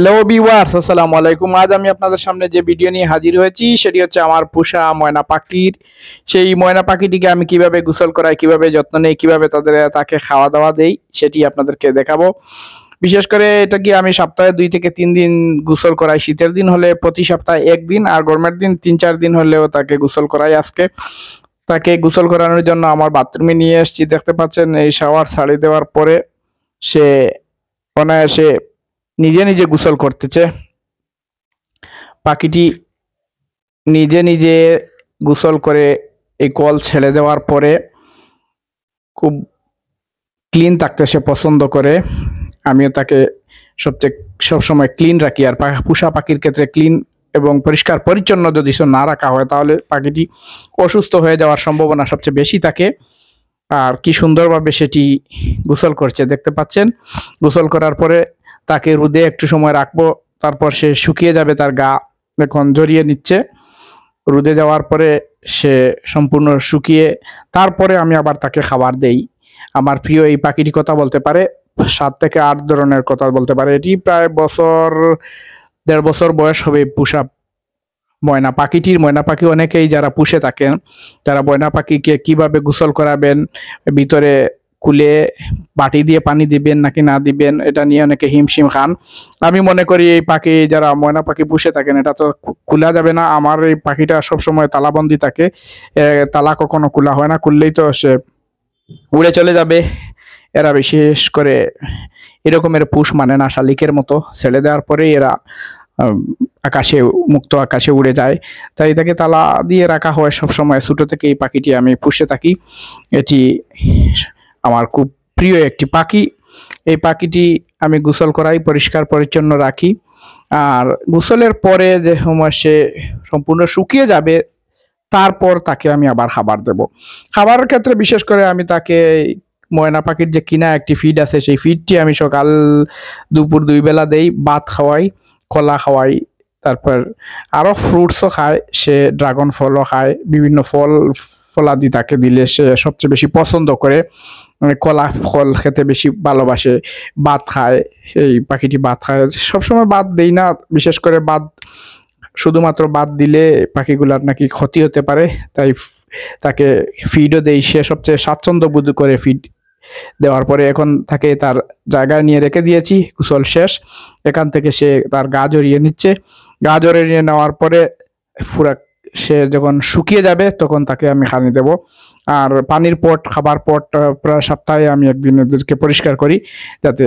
Hello viewers, আসসালামু আলাইকুম। আজ আমি আপনাদের সামনে যে ভিডিও নিয়ে হাজির হয়েছি সেটি হচ্ছে আমার পোষা ময়না পাখির। সেই ময়না পাখিটিকে আমি কিভাবে গোসল করাই, কিভাবে যত্ন নেই, কিভাবে তাকে খাওয়া দাওয়া দেই সেটি আপনাদেরকে দেখাবো। বিশেষ করে এটা কি আমি সপ্তাহে 2 থেকে 3 দিন গোসল করাই। শীতের দিন হলে প্রতি সপ্তাহে 1 দিন, আর গরমের দিন 3-4 দিন হলেও তাকে গোসল করাই। আজকে তাকে গোসল করানোর জন্য আমার বাথরুমে নিয়ে এসেছি। দেখতে পাচ্ছেন এই শাওয়ার ছাড়িয়ে দেওয়ার পরে সে অনায়াসে নিজে নিজে গোসল করতেছে। পাখিটি নিজে নিজে গোসল করে এই কল ছেড়ে দেওয়ার পরে খুব ক্লিন থাকতে সে পছন্দ করে। আমিও তাকে সবসময় ক্লিন রাখি। আর পোষা পাখির ক্ষেত্রে ক্লিন এবং পরিষ্কার পরিচ্ছন্ন যদি না রাখা হয় তাহলে পাখিটি অসুস্থ হয়ে যাওয়ার সম্ভাবনা সবচেয়ে বেশি থাকে। আর কি সুন্দরভাবে সেটি গোসল করছে দেখতে পাচ্ছেন। গোসল করার পরে তাকে রোদে একটু সময় রাখবো, তারপর সে শুকিয়ে যাবে। তার গা এখন জড়িয়ে নিচ্ছে। রোদে যাওয়ার পরে সে সম্পূর্ণ শুকিয়ে তারপরে আমি আবার তাকে খাবার দেই। আমার প্রিয় এই পাখিটি কথা বলতে পারে, 7 থেকে 8 ধরনের কথা বলতে পারে। এটি প্রায় 1.5 বছর বয়স হবে পোষা ময়না পাখিটির। ময়না পাখি অনেকেই যারা পুষে থাকেন তারা ময়না পাখিকে কিভাবে গোসল করাবেন, ভিতরে খুলে বাটি দিয়ে পানি দিবেন নাকি না দিবেন, এটা নিয়ে অনেকে হিমশিম খান। আমি মনে করি এই পাখি যারা ময়না পাখি পুষে থাকেন এটা তো খোলা যাবে না। আমার এই পাখিটা সবসময় তালাবন্দি থাকে, তালা কখনো খোলা হয় না। খুললেই তো সে উড়ে চলে যাবে। এরা বিশেষ করে এরকমের পুষ মানে না, শালিকের মতো ছেড়ে দেওয়ার পরে এরা আকাশে, মুক্ত আকাশে উড়ে যায়। তাই এটাকে তালা দিয়ে রাখা হয় সবসময়। ছোটো থেকে এই পাখিটি আমি পুষে থাকি। এটি আমার খুব প্রিয় একটি পাখি। এই পাখিটি আমি গোসল করাই, পরিষ্কার পরিচ্ছন্ন রাখি। আর গোসলের পরে যে সময় সে সম্পূর্ণ শুকিয়ে যাবে তারপর তাকে আমি আবার খাবার দেব। খাবারের ক্ষেত্রে বিশেষ করে আমি তাকে ময়না পাখির যে কিনা একটি ফিড আছে সেই ফিডটি আমি সকাল দুপুর 2 বেলা দেই। ভাত খাওয়াই, কলা খাওয়াই, তারপর আরও ফ্রুটসও খায়। সে ড্রাগন ফলও খায়। বিভিন্ন ফলাদি তাকে দিলে সে সবচেয়ে বেশি পছন্দ করে। কলা ফল খেতে বেশি ভালোবাসে। ভাত খায়, সেই পাখিটি ভাত খায়। সবসময় ভাত দেই না, বিশেষ করে ভাত শুধুমাত্র ভাত দিলে পাখিগুলার নাকি ক্ষতি হতে পারে, তাই তাকে ফিডও দেই। সে সবচেয়ে স্বাচ্ছন্দ্য বোধ করে ফিড দেওয়ার পরে। এখন তাকে তার জায়গায় নিয়ে রেখে দিয়েছি, গোসল শেষ। এখান থেকে সে তার গা জড়িয়ে নিচ্ছে। গা জড়িয়ে নেওয়ার পরে পুরা সে যখন শুকিয়ে যাবে তখন তাকে আমি পানি দেব। আর পানির পট, খাবার পট প্রায় সপ্তাহে আমি একদিন এদেরকে পরিষ্কার করি যাতে